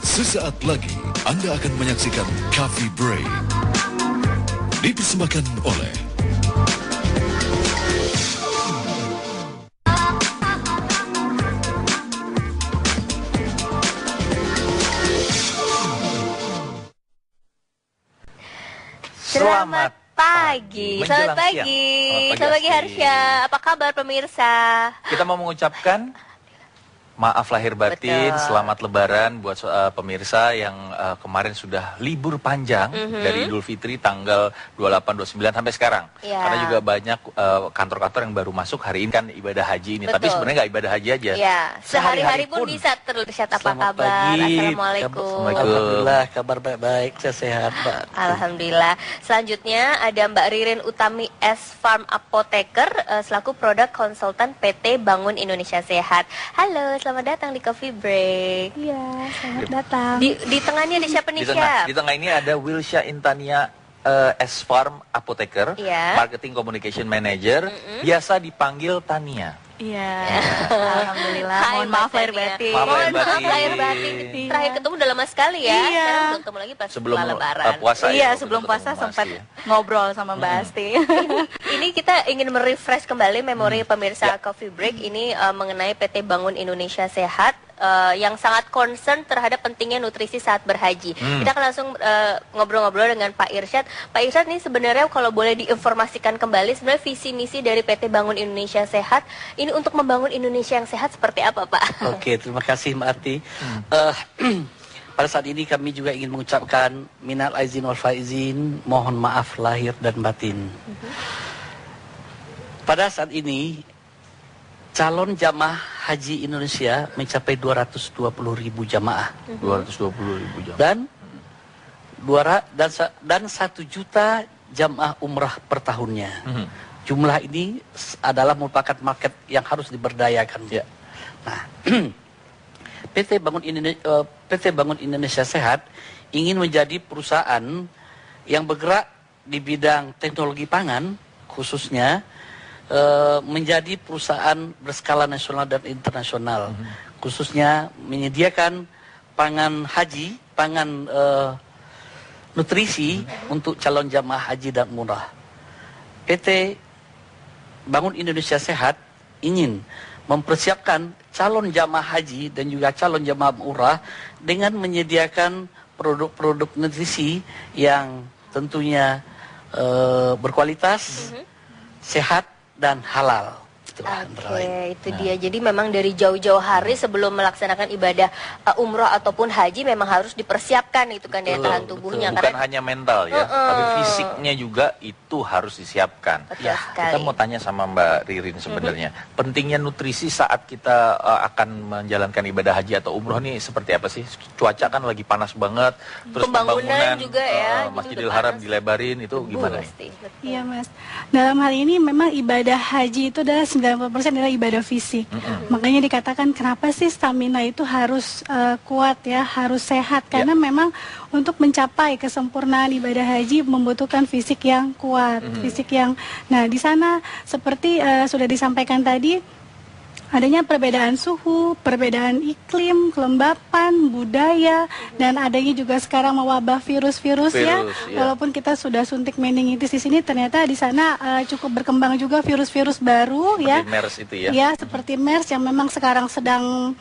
Sesaat lagi Anda akan menyaksikan Coffee Break. Dipersembahkan oleh Selamat pagi. Selamat pagi Harsya. Apa kabar pemirsa? Kita mau mengucapkan maaf lahir batin, selamat lebaran buat pemirsa yang kemarin sudah libur panjang dari Idul Fitri tanggal 28, 29 sampai sekarang. Karena juga banyak kantor-kantor yang baru masuk hari ini kan ibadah haji ini. Tapi sebenarnya nggak ibadah haji aja. Ya, sehari-hari pun bisa terlihat apa kabar. Assalamualaikum. Alhamdulillah, kabar baik-baik, saya sehat, Mbak. Alhamdulillah. Selanjutnya ada Mbak Ririn Utami S Farm Apoteker selaku produk konsultan PT Bangun Indonesia Sehat. Halo, selamat datang di Coffee Break. Iya, selamat datang. Di tengahnya ada siapa nih, Di tengah ini ada Wilsha Intania S Farm Apoteker, Marketing Communication Manager, biasa dipanggil Tania. Iya, alhamdulillah. Mohon maaf lahir batin. Mohon maaf lahir batin. Terakhir ketemu udah lama sekali ya. Iya. Sekarang belum ketemu lagi pas sebelum lebaran. Puasa. Iya, sebelum puasa sempat ngobrol sama Mbak Asti. Ini kita ingin merefresh kembali memori pemirsa Coffee Break ini mengenai PT Bangun Indonesia Sehat yang sangat concern terhadap pentingnya nutrisi saat berhaji. Kita akan langsung ngobrol-ngobrol dengan Pak Irsyad. Pak Irsyad ini sebenarnya kalau boleh diinformasikan kembali sebenarnya visi misi dari PT Bangun Indonesia Sehat ini untuk membangun Indonesia yang sehat seperti apa, Pak? Oke, terima kasih Mbak Ati. Pada saat ini kami juga ingin mengucapkan minal aizin wal faizin, mohon maaf lahir dan batin. Pada saat ini calon jamaah haji Indonesia mencapai 220.000 jamaah. 220.000 jamaah. Dan 1 juta jamaah umrah per tahunnya. Jumlah ini adalah merupakan market yang harus diberdayakan. Ya. Nah, PT Bangun Indonesia Sehat ingin menjadi perusahaan yang bergerak di bidang teknologi pangan, khususnya menjadi perusahaan berskala nasional dan internasional, khususnya menyediakan pangan haji, pangan nutrisi untuk calon jamaah haji dan umrah. PT Bangun Indonesia Sehat ingin mempersiapkan calon jamaah haji dan juga calon jamaah umrah dengan menyediakan produk-produk nutrisi yang tentunya berkualitas, sehat dan halal. Oke, itu dia. Jadi memang dari jauh-jauh hari sebelum melaksanakan ibadah umroh ataupun haji memang harus dipersiapkan itu kan daya tahan tubuhnya. Bukan hanya mental ya, tapi fisiknya juga itu harus disiapkan. Betul sekali. Kita mau tanya sama Mbak Ririn sebenarnya, pentingnya nutrisi saat kita akan menjalankan ibadah haji atau umroh nih seperti apa sih? Cuaca kan lagi panas banget, terus pembangunan juga ya, Masjidil Haram dilebarin itu gimana? Iya Mas, dalam hal ini memang ibadah haji itu adalah 90% adalah ibadah fisik. Makanya dikatakan kenapa sih stamina itu harus kuat ya, harus sehat. Karena memang untuk mencapai kesempurnaan ibadah haji membutuhkan fisik yang kuat, fisik yang. Nah, di sana seperti sudah disampaikan tadi, adanya perbedaan suhu, perbedaan iklim, kelembapan, budaya, dan adanya juga sekarang mewabah virus-virus ya. Walaupun kita sudah suntik meningitis di sini, ternyata di sana cukup berkembang juga virus-virus baru seperti ya. MERS itu ya. Ya, seperti MERS yang memang sekarang sedang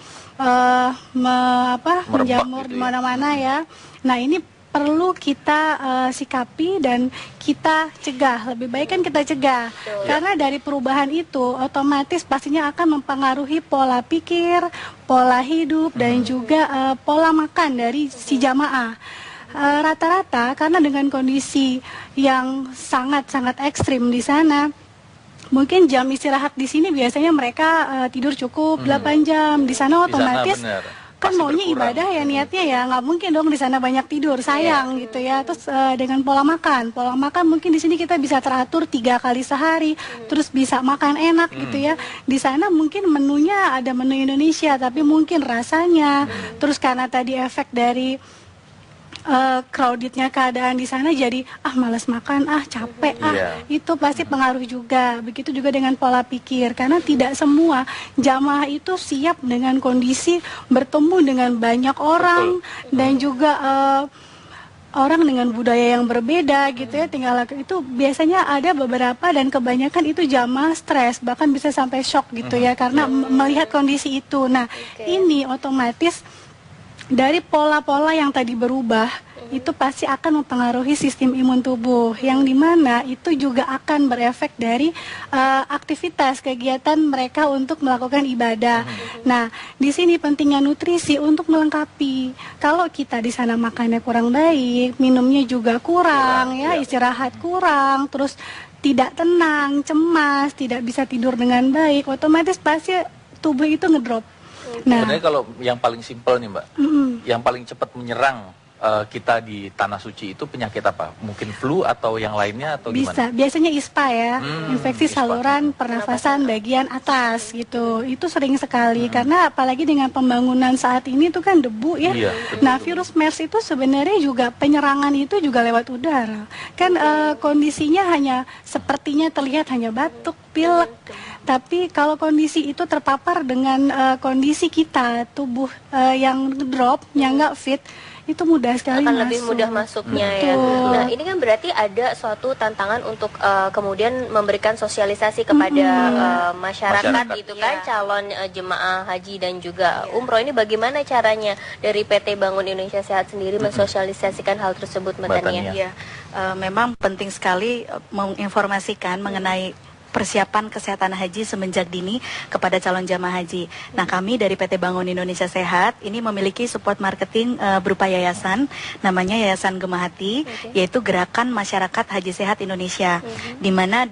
menjamur gitu di mana-mana ya. Nah, ini perlu kita sikapi dan kita cegah. Lebih baik kan kita cegah. Karena dari perubahan itu otomatis pastinya akan mempengaruhi pola pikir, pola hidup dan juga pola makan dari si jamaah. Rata-rata karena dengan kondisi yang sangat-sangat ekstrim di sana, mungkin jam istirahat di sini biasanya mereka tidur cukup 8 jam. Di sana otomatis kan maunya ibadah ya, niatnya ya nggak mungkin dong di sana banyak tidur, sayang gitu ya. Terus dengan pola makan mungkin di sini kita bisa teratur 3 kali sehari, terus bisa makan enak gitu ya. Di sana mungkin menunya ada menu Indonesia tapi mungkin rasanya, terus karena tadi efek dari crowdednya keadaan di sana jadi malas makan, capek, itu pasti pengaruh juga. Begitu juga dengan pola pikir, karena tidak semua jamaah itu siap dengan kondisi bertemu dengan banyak orang dan juga orang dengan budaya yang berbeda gitu ya, tinggal itu biasanya ada beberapa dan kebanyakan itu jamaah stres, bahkan bisa sampai shock gitu ya karena melihat kondisi itu. Nah, ini otomatis dari pola-pola yang tadi berubah itu pasti akan mempengaruhi sistem imun tubuh, yang dimana itu juga akan berefek dari aktivitas kegiatan mereka untuk melakukan ibadah. Nah, di sini pentingnya nutrisi untuk melengkapi. Kalau kita di sana makannya kurang baik, minumnya juga kurang, istirahat kurang, terus tidak tenang, cemas, tidak bisa tidur dengan baik, otomatis pasti tubuh itu ngedrop. Nah, sebenarnya kalau yang paling simpel nih Mbak, yang paling cepat menyerang kita di Tanah Suci itu penyakit apa? Mungkin flu atau yang lainnya atau gimana? Bisa, biasanya ISPA ya, infeksi saluran pernafasan bagian atas gitu. Itu sering sekali karena apalagi dengan pembangunan saat ini itu kan debu ya. Nah, virus MERS itu sebenarnya juga penyerangan itu juga lewat udara. Kan kondisinya hanya sepertinya terlihat hanya batuk, pilek. Tapi kalau kondisi itu terpapar dengan kondisi kita, tubuh yang drop, yang nggak fit, itu mudah sekali akan masuk. lebih mudah masuknya ya. Nah, ini kan berarti ada suatu tantangan untuk kemudian memberikan sosialisasi kepada masyarakat gitu kan, calon jemaah haji dan juga umroh. Ini bagaimana caranya dari PT Bangun Indonesia Sehat sendiri mensosialisasikan hal tersebut, Mbak Tania? Ya, memang penting sekali menginformasikan mengenai persiapan kesehatan haji semenjak dini kepada calon jamaah haji. Nah, kami dari PT Bangun Indonesia Sehat ini memiliki support marketing berupa yayasan, namanya Yayasan Gemahati, yaitu Gerakan Masyarakat Haji Sehat Indonesia, di mana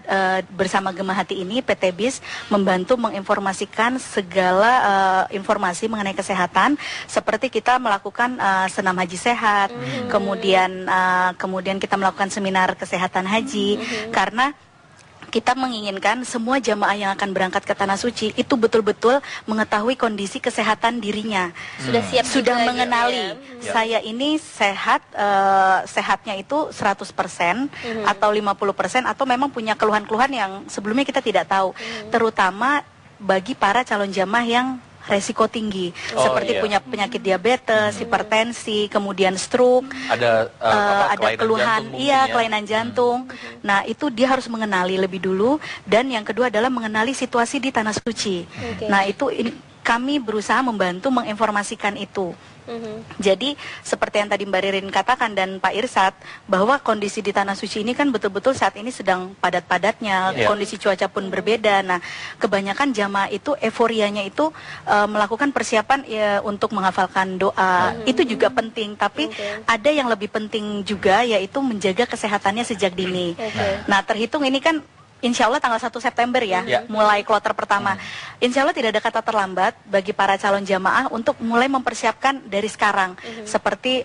bersama Gemahati ini PT BIS membantu menginformasikan segala informasi mengenai kesehatan, seperti kita melakukan senam haji sehat, kemudian kita melakukan seminar kesehatan haji, karena kita menginginkan semua jamaah yang akan berangkat ke Tanah Suci itu betul-betul mengetahui kondisi kesehatan dirinya. Sudah siap, sudah juga mengenali saya ini sehat, sehatnya itu 100% atau 50% atau memang punya keluhan-keluhan yang sebelumnya kita tidak tahu. Terutama bagi para calon jamaah yang resiko tinggi, seperti punya penyakit diabetes, hipertensi, kemudian stroke, ada keluhan, kelainan jantung. Nah, itu dia harus mengenali lebih dulu, dan yang kedua adalah mengenali situasi di Tanah Suci. Nah, itu kami berusaha membantu menginformasikan itu. Jadi seperti yang tadi Mbak Ririn katakan dan Pak Irsad, bahwa kondisi di Tanah Suci ini kan betul-betul saat ini sedang padat-padatnya, kondisi cuaca pun berbeda. Nah, kebanyakan jamaah itu euforianya itu melakukan persiapan untuk menghafalkan doa. Itu juga penting, tapi ada yang lebih penting juga, yaitu menjaga kesehatannya sejak dini. Nah, terhitung ini kan Insya Allah tanggal 1 September ya, mulai kloter pertama. Insya Allah tidak ada kata terlambat bagi para calon jamaah untuk mulai mempersiapkan dari sekarang. Seperti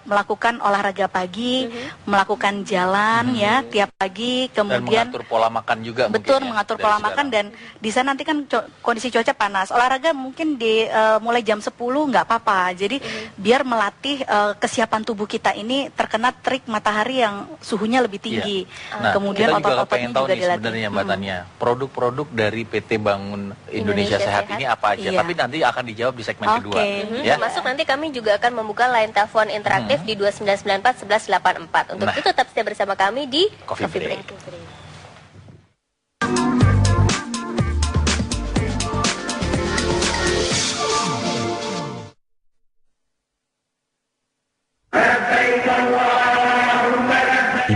melakukan olahraga pagi, melakukan jalan ya tiap pagi, kemudian dan mengatur pola makan juga. Betul, mengatur pola makan, dan di sana nanti kan kondisi cuaca panas. Olahraga mungkin di mulai jam 10 nggak apa-apa. Jadi biar melatih kesiapan tubuh kita ini terkena terik matahari yang suhunya lebih tinggi. Nah, kemudian otot-ototnya juga dilatih. Sebenarnya Mbak Tania, produk-produk dari PT Bangun Indonesia Sehat ini apa aja? Tapi nanti akan dijawab di segmen kedua. Ya. Termasuk nanti kami juga akan membuka line telepon interaktif di 2994 1184. Untuk itu tetap stay bersama kami di Coffee Break.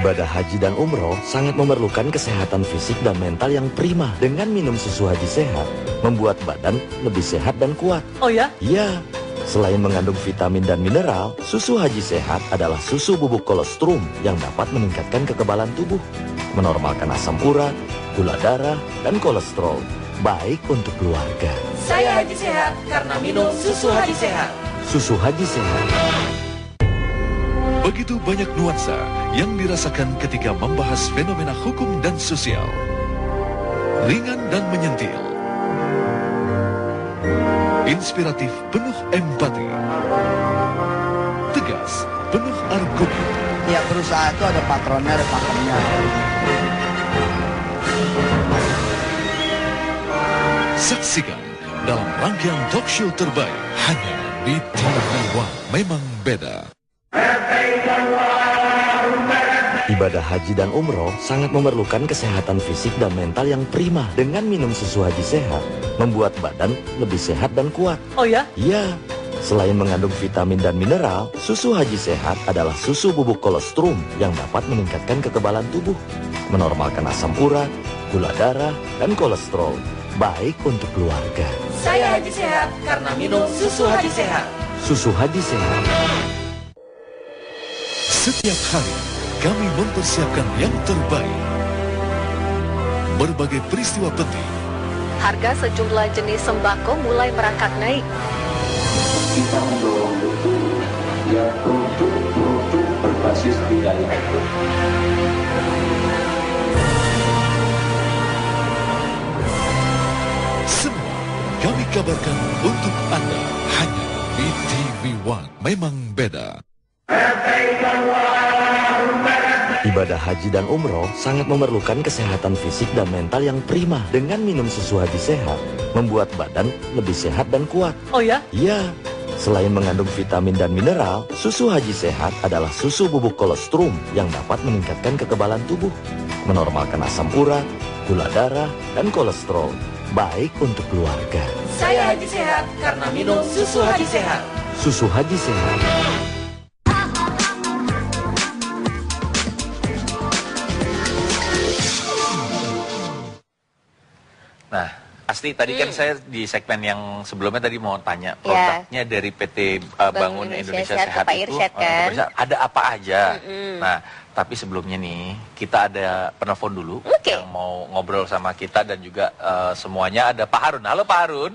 Ibadah haji dan umroh sangat memerlukan kesehatan fisik dan mental yang prima. Dengan minum susu haji sehat, membuat badan lebih sehat dan kuat. Oh ya? Iya. Selain mengandung vitamin dan mineral, susu haji sehat adalah susu bubuk kolostrum yang dapat meningkatkan kekebalan tubuh, menormalkan asam urat, gula darah, dan kolesterol. Baik untuk keluarga. Saya haji sehat karena minum susu haji sehat. Susu haji sehat. Begitu banyak nuansa yang dirasakan ketika membahas fenomena hukum dan sosial. Ringan dan menyentil. Inspiratif, penuh empati. Tegas, penuh argumen. Ya berusaha itu ada patronnya, ada pakemnya. Saksikan dalam rangkaian talk show terbaik hanya di TV One. Memang beda. Ibadah haji dan umroh sangat memerlukan kesehatan fisik dan mental yang prima. Dengan minum susu haji sehat, membuat badan lebih sehat dan kuat. Oh ya? Iya, selain mengandung vitamin dan mineral, susu haji sehat adalah susu bubuk kolostrum yang dapat meningkatkan kekebalan tubuh, menormalkan asam urat, gula darah, dan kolesterol. Baik untuk keluarga. Saya Haji Sehat karena minum susu Haji Sehat. Susu haji sehat. Setiap hari kami mempersiapkan yang terbaik. Berbagai peristiwa penting. Harga sejumlah jenis sembako mulai merangkak naik. Kita mendorong betul ya produk-produk berbasis budaya itu. Semua kami kabarkan untuk Anda hanya di TV One. Memang beda. Ibadah haji dan umroh sangat memerlukan kesehatan fisik dan mental yang prima. Dengan minum susu haji sehat, membuat badan lebih sehat dan kuat. Oh ya? Iya, selain mengandung vitamin dan mineral, susu haji sehat adalah susu bubuk kolostrum yang dapat meningkatkan kekebalan tubuh, menormalkan asam urat, gula darah, dan kolesterol. Baik untuk keluarga. Saya Haji Sehat karena minum susu Haji Sehat. Susu haji sehat. Nah, Asti, tadi kan saya di segmen yang sebelumnya tadi mau tanya produknya dari PT Bangun Indonesia Sehat Pak itu Irsyad, kan? ada apa aja. Nah, tapi sebelumnya nih kita ada penelpon dulu yang mau ngobrol sama kita dan juga semuanya ada Pak Harun. Halo Pak Harun.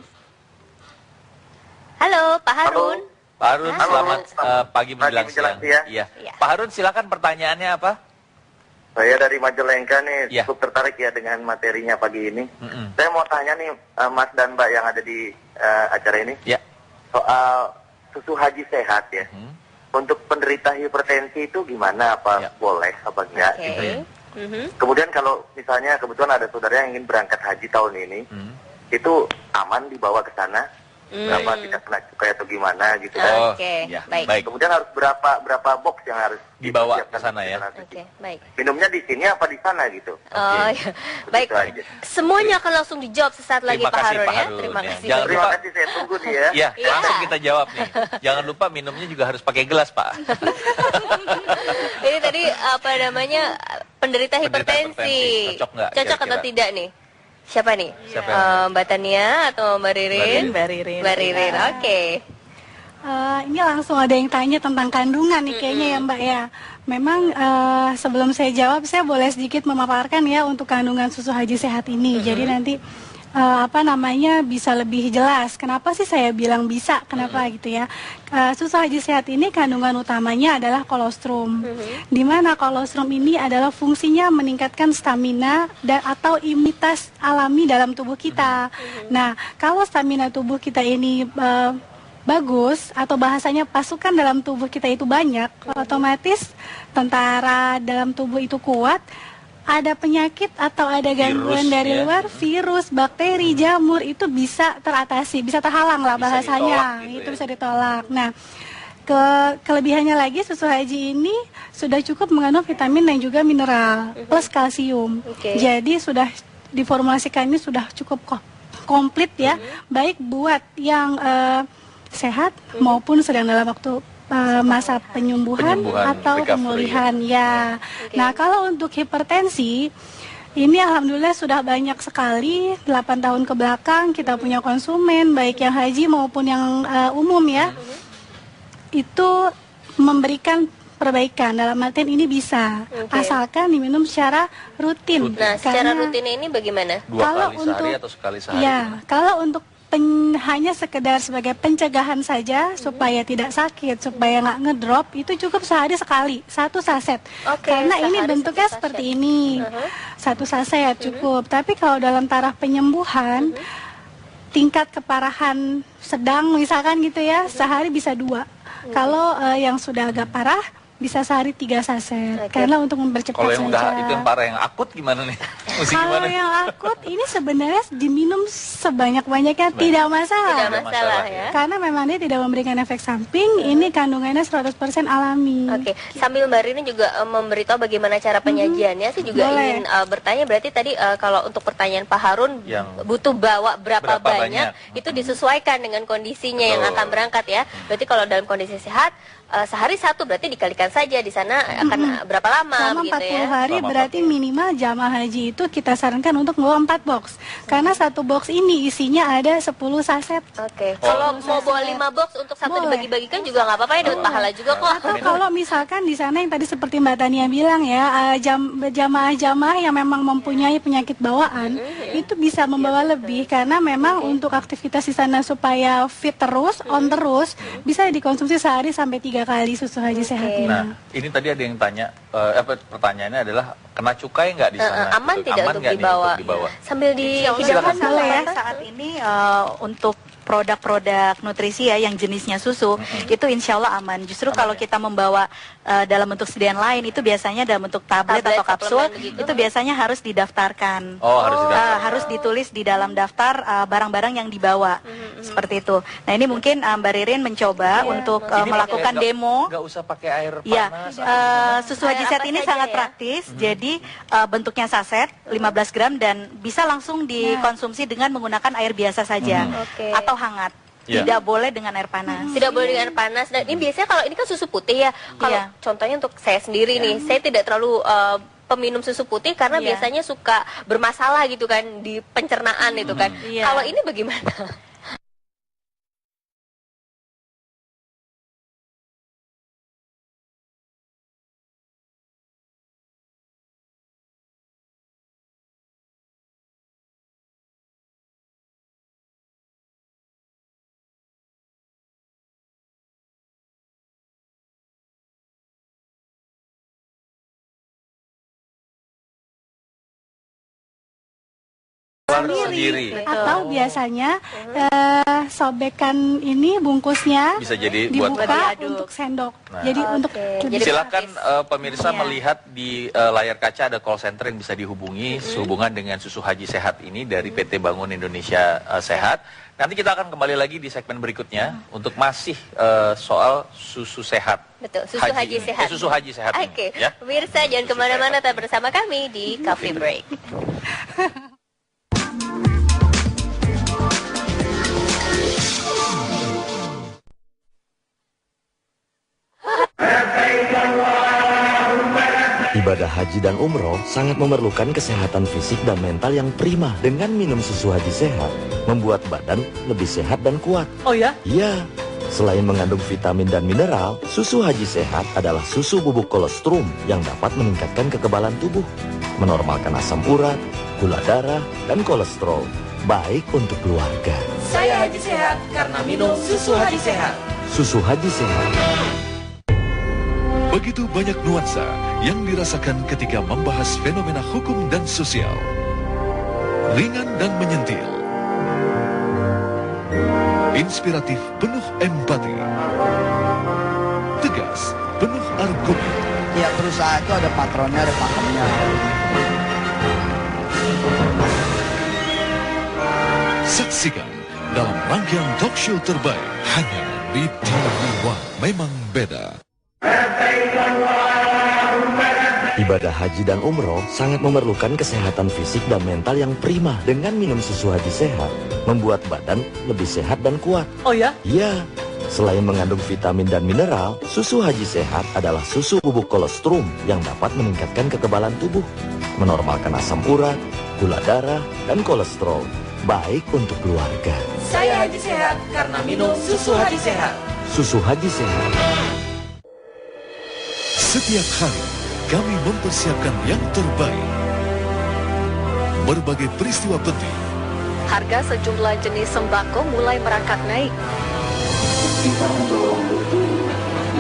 Halo Pak Harun. Pak Harun, selamat pagi menjelang siang. Iya. Pak Harun, silakan pertanyaannya apa? Saya dari Majalengka nih, Ya. cukup tertarik ya dengan materinya pagi ini. Saya mau tanya nih, Mas dan Mbak yang ada di acara ini, soal susu haji sehat ya. Untuk penderita hipertensi itu gimana? Apa boleh, apa enggak? Gitu ya. Kemudian kalau misalnya kebetulan ada saudara yang ingin berangkat haji tahun ini, itu aman dibawa ke sana? Berapa tidak kena cukai atau gimana gitu kan? Baik. Kemudian harus berapa box yang harus dibawa ke sana ya? Baik. Minumnya di sini apa di sana gitu? Ya. Baik. Semuanya akan langsung dijawab sesaat lagi Pak Harun ya. Terima kasih. Jangan Terima lupa, kasih, saya tunggu nih ya. Iya, langsung kita jawab nih. Jangan lupa minumnya juga harus pakai gelas, Pak. Ini tadi apa namanya penderita hipertensi. Cocok nggak? Cocok atau tidak nih? Siapa nih? Mbak Tania atau Mbak Ririn? Mbak Ririn. Mbak Ririn, oke. Ini langsung ada yang tanya tentang kandungan nih kayaknya ya Mbak ya. Memang sebelum saya jawab, saya boleh sedikit memaparkan ya untuk kandungan susu haji sehat ini. Jadi nanti bisa lebih jelas. Kenapa sih saya bilang bisa? Kenapa gitu ya? Susu haji sehat ini kandungan utamanya adalah kolostrum. Di mana kolostrum ini adalah fungsinya meningkatkan stamina dan atau imunitas alami dalam tubuh kita. Nah, kalau stamina tubuh kita ini bagus atau bahasanya pasukan dalam tubuh kita itu banyak, otomatis tentara dalam tubuh itu kuat. Ada penyakit atau ada gangguan dari luar, virus, bakteri, jamur itu bisa teratasi, bisa terhalang lah bahasanya, itu bisa ditolak. Nah, kelebihannya lagi susu haji ini sudah cukup mengandung vitamin dan juga mineral plus kalsium. Jadi sudah diformulasikan ini sudah cukup komplit ya, baik buat yang sehat maupun sedang dalam waktu masa penyembuhan atau pemulihan ya. Nah, kalau untuk hipertensi ini alhamdulillah sudah banyak sekali 8 tahun ke belakang kita punya konsumen baik yang haji maupun yang umum ya. Itu memberikan perbaikan dalam artian ini bisa asalkan diminum secara rutin. Nah, secara rutin ini bagaimana? 2 kali sehari atau sekali sehari? Ya, kalau untuk hanya sekedar sebagai pencegahan saja supaya tidak sakit, supaya nggak ngedrop, itu cukup sehari sekali, 1 saset. Karena ini bentuknya seperti ini, 1 saset cukup. Tapi kalau dalam taraf penyembuhan, tingkat keparahan sedang misalkan gitu ya, sehari bisa 2. Kalau yang sudah agak parah bisa sehari 3 saset. Karena untuk mempercepat Kalau yang saja. udah itu yang parah, yang akut gimana nih? Kalau yang akut ini sebenarnya diminum sebanyak-banyaknya tidak masalah. Tidak masalah ya. Karena memang dia tidak memberikan efek samping, ini kandungannya 100% alami. Oke, sambil Mbak Rini juga memberitahu bagaimana cara penyajiannya, saya juga ingin bertanya, berarti tadi kalau untuk pertanyaan Pak Harun yang butuh bawa berapa banyak, itu disesuaikan dengan kondisinya yang akan berangkat ya. Berarti kalau dalam kondisi sehat, sehari 1 berarti dikalikan saja di sana akan berapa lama selama gitu 40 ya. hari berarti minimal jamaah haji itu kita sarankan untuk bawa 4 box. Karena 1 box ini isinya ada 10 saset. Oke. Kalau mau bawa 5 box untuk satu dibagi-bagikan juga nggak apa-apa ya, dapat pahala juga kok. Atau kalau misalkan di sana yang tadi seperti Mbak Tania bilang ya, jamaah-jamaah yang memang mempunyai penyakit bawaan itu bisa membawa lebih karena memang untuk aktivitas di sana supaya fit terus, on terus, bisa dikonsumsi sehari sampai 3 kali susu haji sehatnya. Nah, ini tadi ada yang tanya, pertanyaannya adalah kena cukai nggak di sana? Aman tidak untuk dibawa? Sambil dihidangkan dulu ya. Saat ini untuk produk-produk nutrisi ya yang jenisnya susu itu insya Allah aman. Justru kalau kita membawa dalam bentuk sediaan lain itu biasanya dalam bentuk tablet atau kapsul itu biasanya harus didaftarkan. Harus ditulis di dalam daftar barang-barang yang dibawa seperti itu. Nah ini mungkin Mbak Ririn mencoba untuk melakukan demo. Nggak usah pakai air panas. Susu haji set ini sangat praktis. Jadi bentuknya saset 15 gram dan bisa langsung dikonsumsi dengan menggunakan air biasa saja atau hangat. Tidak boleh dengan air panas. Tidak boleh dengan air panas. Dan ini biasanya kalau ini kan susu putih ya. Kalau contohnya untuk saya sendiri nih, saya tidak terlalu peminum susu putih karena biasanya suka bermasalah gitu kan di pencernaan itu kan. Kalau ini bagaimana? Sendiri. Atau biasanya sobekan ini bungkusnya bisa jadi dibuka buat untuk sendok. Jadi untuk silakan pemirsa melihat di layar kaca ada call center yang bisa dihubungi sehubungan dengan susu haji sehat ini dari PT Bangun Indonesia Sehat. Nanti kita akan kembali lagi di segmen berikutnya untuk masih soal susu sehat. Betul, susu haji sehat. Susu haji sehat. Oke, pemirsa jangan kemana-mana, tetap bersama kami di Coffee Break. Ibadah haji dan umroh sangat memerlukan kesehatan fisik dan mental yang prima. Dengan minum susu haji sehat, membuat badan lebih sehat dan kuat. Oh ya? Iya. Selain mengandung vitamin dan mineral, susu haji sehat adalah susu bubuk kolostrum yang dapat meningkatkan kekebalan tubuh, menormalkan asam urat, gula darah, dan kolesterol. Baik untuk keluarga. Saya haji sehat karena minum susu haji sehat. Susu haji sehat. Begitu banyak nuansa yang dirasakan ketika membahas fenomena hukum dan sosial. Ringan dan menyentil. Inspiratif, penuh empati. Tegas, penuh argumen. Ya perusahaan itu ada patronnya, ada pakemnya. Saksikan dalam rangkaian talk show terbaik hanya di TV One. Memang beda. Ibadah haji dan umroh sangat memerlukan kesehatan fisik dan mental yang prima. Dengan minum susu haji sehat, membuat badan lebih sehat dan kuat. Oh ya? Iya. Selain mengandung vitamin dan mineral, susu haji sehat adalah susu bubuk kolostrum yang dapat meningkatkan kekebalan tubuh, menormalkan asam urat, gula darah, dan kolesterol. Baik untuk keluarga. Saya haji sehat karena minum susu haji sehat. Susu haji sehat. Setiap hari kami mempersiapkan yang terbaik. Berbagai peristiwa penting. Harga sejumlah jenis sembako mulai merangkak naik. Kita mendorong betul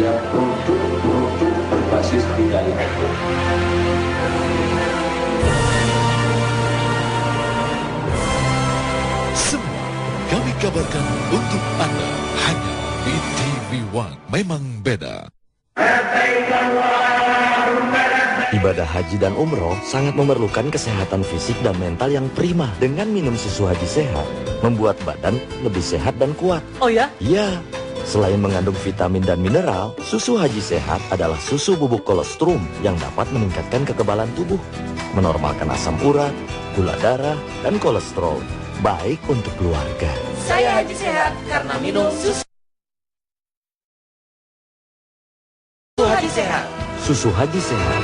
ya produk-produk berbasis budaya itu. Semua kami kabarkan untuk Anda hanya di TV FV1 memang beda. Ibadah haji dan umroh sangat memerlukan kesehatan fisik dan mental yang prima. Dengan minum susu haji sehat, membuat badan lebih sehat dan kuat. Oh ya? Iya. Selain mengandung vitamin dan mineral, susu haji sehat adalah susu bubuk kolostrum yang dapat meningkatkan kekebalan tubuh, menormalkan asam urat, gula darah, dan kolesterol. Baik untuk keluarga. Saya haji sehat karena minum susu haji sehat. Susu haji sehat.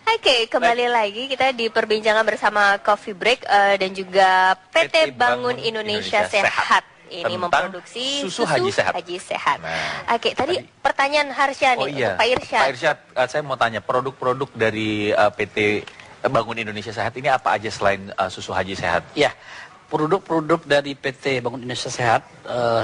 Oke, kembali lagi kita di perbincangan bersama Coffee Break dan juga PT Bangun Indonesia Sehat. Ini memproduksi susu haji sehat. Nah, Oke, tadi pertanyaan Harsya nih untuk Pak Irsyad. Pak Irsyad, saya mau tanya produk-produk dari PT Bangun Indonesia Sehat ini apa aja selain susu haji sehat? Ya, produk-produk dari PT Bangun Indonesia Sehat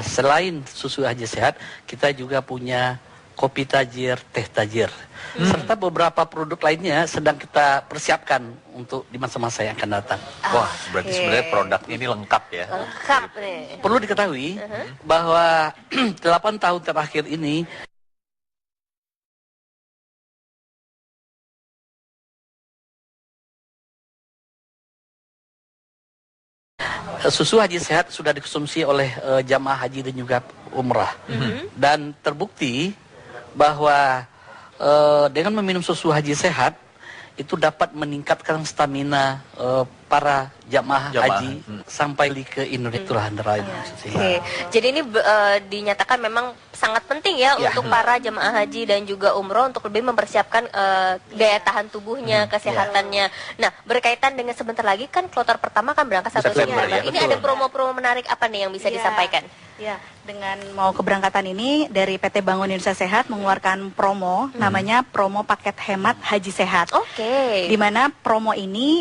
selain susu haji sehat, kita juga punya kopi tajir, teh tajir, serta beberapa produk lainnya sedang kita persiapkan untuk di masa-masa yang akan datang. Wah, berarti sebenarnya produknya ini lengkap ya. Lengkap nih. Perlu diketahui bahwa 8 tahun terakhir ini susu haji sehat sudah dikonsumsi oleh jamaah haji dan juga umrah. Dan terbukti bahwa dengan meminum susu haji sehat itu dapat meningkatkan stamina para jamaah haji sampai ke Indonesia. Oke. Jadi ini dinyatakan memang sangat penting ya untuk para jamaah haji dan juga umroh untuk lebih mempersiapkan daya tahan tubuhnya, kesehatannya. Nah, berkaitan dengan sebentar lagi kan kloter pertama kan berangkat 1 September. Ini ada promo-promo menarik apa nih yang bisa disampaikan? Ya, dengan mau keberangkatan ini dari PT Bangun Indonesia Sehat mengeluarkan promo namanya promo paket hemat haji sehat. Oke. Di mana promo ini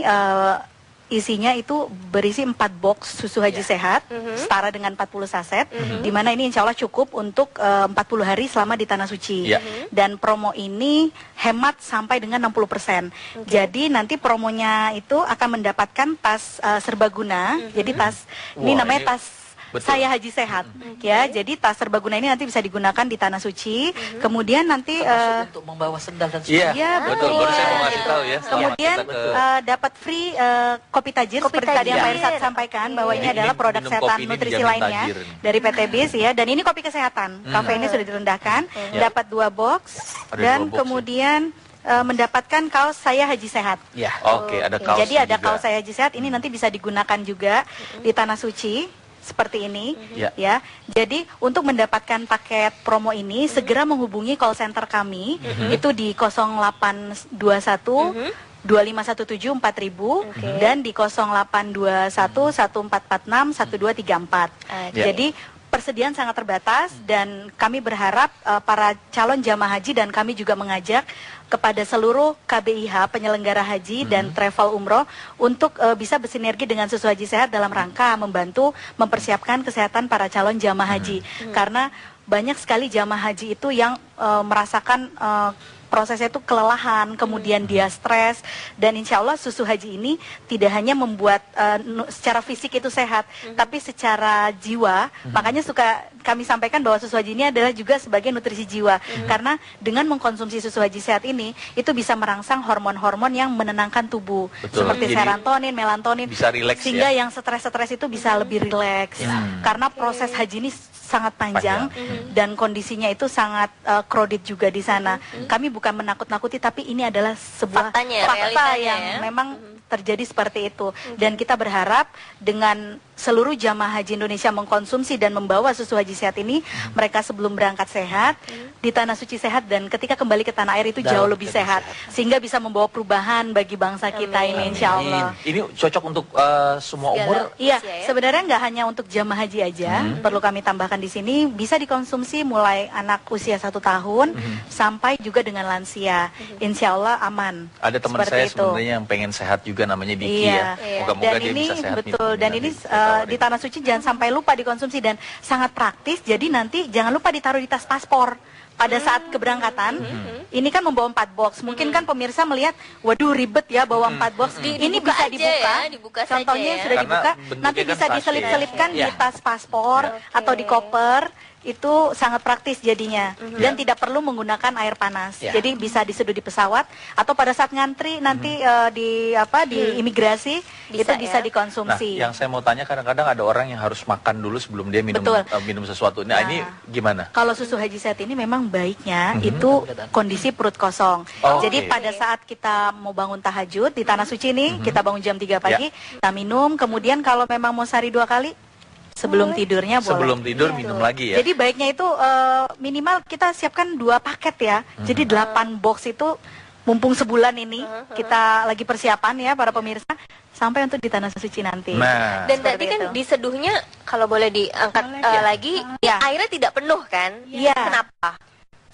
isinya itu berisi 4 box susu haji sehat, setara dengan 40 saset, di mana ini insya Allah cukup untuk 40 hari selama di Tanah Suci. Dan promo ini hemat sampai dengan 60%. Jadi nanti promonya itu akan mendapatkan tas serbaguna, jadi tas, ini namanya tas Saya Haji Sehat, ya. Jadi tas serbaguna ini nanti bisa digunakan di Tanah Suci. Kemudian nanti untuk membawa sendal dan sepatu. Iya, betul. Baru saya mau ngasih tahu ya. Kemudian dapat free kopi tajir seperti tadi yang Pak Irsad sampaikan bahwa ini adalah produk kesehatan nutrisi lainnya dari PT BIS ya. Dan ini kopi kesehatan. Kafeinnya sudah direndahkan. Dapat 2 box dan kemudian mendapatkan kaos Saya Haji Sehat. Ya. Oke, ada kaos. Jadi ada kaos Saya Haji Sehat ini nanti bisa digunakan juga di Tanah Suci. Seperti ini, ya. Jadi untuk mendapatkan paket promo ini segera menghubungi call center kami, itu di 0821 2517 4000 dan di 0821 1446 1234. Jadi persediaan sangat terbatas dan kami berharap para calon jamaah haji dan kami juga mengajak kepada seluruh KBIH penyelenggara haji dan travel umroh untuk bisa bersinergi dengan Susu Haji Sehat dalam rangka membantu mempersiapkan kesehatan para calon jamaah haji. Karena banyak sekali jamaah haji itu yang merasakan prosesnya itu kelelahan, kemudian dia stres, dan insya Allah susu haji ini tidak hanya membuat secara fisik itu sehat, tapi secara jiwa, makanya suka kami sampaikan bahwa susu haji ini adalah juga sebagai nutrisi jiwa, karena dengan mengkonsumsi susu haji sehat ini, itu bisa merangsang hormon-hormon yang menenangkan tubuh, seperti serotonin, melatonin, sehingga yang stres-stres itu bisa lebih rileks, karena proses haji ini sangat panjang dan kondisinya itu sangat crowded juga di sana. Kami bukan menakut-nakuti, tapi ini adalah sebuah fakta yang memang terjadi seperti itu. Dan kita berharap dengan seluruh jamaah haji Indonesia mengkonsumsi dan membawa susu haji sehat ini, mereka sebelum berangkat sehat, di Tanah Suci sehat, dan ketika kembali ke tanah air itu jauh lebih sehat, sehingga bisa membawa perubahan bagi bangsa kita ini, insya Allah. Ini cocok untuk semua umur? Iya, sebenarnya nggak hanya untuk jamaah haji aja, perlu kami tambahkan di sini, bisa dikonsumsi mulai anak usia 1 tahun sampai juga dengan lansia, insya Allah aman. Ada teman saya sebenarnya yang pengen sehat juga, namanya Diki ya. Moga-moga dia bisa sehat. Betul, dan ini di tanah suci jangan sampai lupa dikonsumsi dan sangat praktis. Jadi nanti jangan lupa ditaruh di tas paspor. Pada saat keberangkatan, ini kan membawa 4 box. Mungkin kan pemirsa melihat, waduh ribet ya bawa 4 box. Ini bisa dibuka. Contohnya yang sudah dibuka, nanti bisa diselip-selipkan di tas paspor atau di koper. Itu sangat praktis jadinya dan tidak perlu menggunakan air panas. Jadi bisa diseduh di pesawat atau pada saat ngantri nanti di imigrasi bisa dikonsumsi. Nah, yang saya mau tanya kadang-kadang ada orang yang harus makan dulu sebelum dia minum sesuatu. Nah, ini gimana? Kalau susu haji sehat ini memang baiknya itu kondisi perut kosong. Jadi pada saat kita mau bangun tahajud di tanah suci ini, kita bangun jam 3 pagi, kita minum, kemudian kalau memang mau sehari 2 kali sebelum tidurnya boleh. Sebelum tidur minum lagi ya. Jadi baiknya itu minimal kita siapkan 2 paket ya. Jadi 8 box itu mumpung sebulan ini kita lagi persiapan ya para pemirsa sampai untuk di tanah suci nanti. Nah, dan tadi kan diseduhnya kalau boleh diangkat lagi, airnya tidak penuh kan? Iya. Kenapa?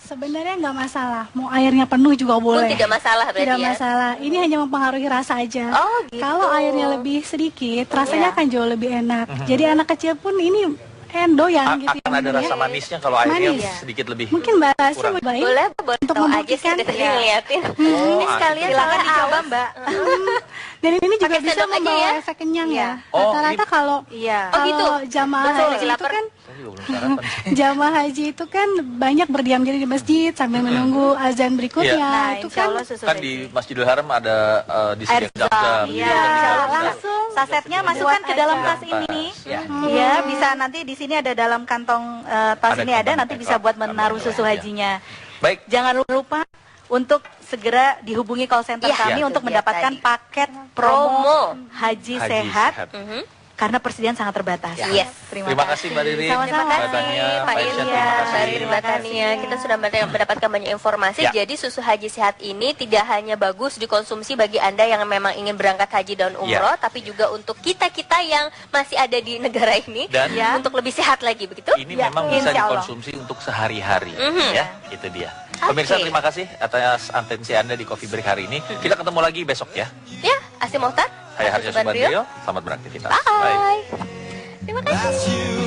Sebenarnya nggak masalah, mau airnya penuh juga boleh. Tidak masalah berarti Tidak masalah, ini hanya mempengaruhi rasa aja. Oh gitu. Kalau airnya lebih sedikit, rasanya akan jauh lebih enak. Jadi anak kecil pun ini doyan gitu. Akan ada rasa manisnya kalau airnya sedikit lebih. Mungkin bahasnya baik. Boleh untuk membuktikan. Ngeliatin. Ini sekalian silakan dicoba Mbak. Dan ini juga bisa membawa efek kenyang ya. Rata-rata kalau jamaah haji itu kan jamaah haji itu kan banyak berdiam diri di masjid sambil menunggu azan berikutnya. Itu kan di Masjidil Haram ada disediakan zam-zam. Langsung sasetnya masukkan ke dalam tas ini. Ya, bisa nanti di sini ada dalam kantong tas ini ada nanti bisa buat menaruh susu hajinya. Baik. Jangan lupa untuk segera dihubungi call center kami untuk mendapatkan paket promo haji sehat. Karena persediaan sangat terbatas. Terima kasih Mbak Riri. Sama-sama. Pak Ilya, Mbak Riri, Mbak Tania. Kita sudah mendapatkan banyak informasi. Jadi susu haji sehat ini tidak hanya bagus dikonsumsi bagi Anda yang memang ingin berangkat haji dan umroh, tapi juga untuk kita-kita yang masih ada di negara ini dan untuk lebih sehat lagi, begitu? Ini memang bisa dikonsumsi untuk sehari-hari. Ya, itu dia. Pemirsa, terima kasih atas atensi Anda di Coffee Break hari ini. Kita ketemu lagi besok ya. Ya, Asy Mohtar. Saya Harsha Subandrio, selamat beraktivitas. Bye. Terima kasih.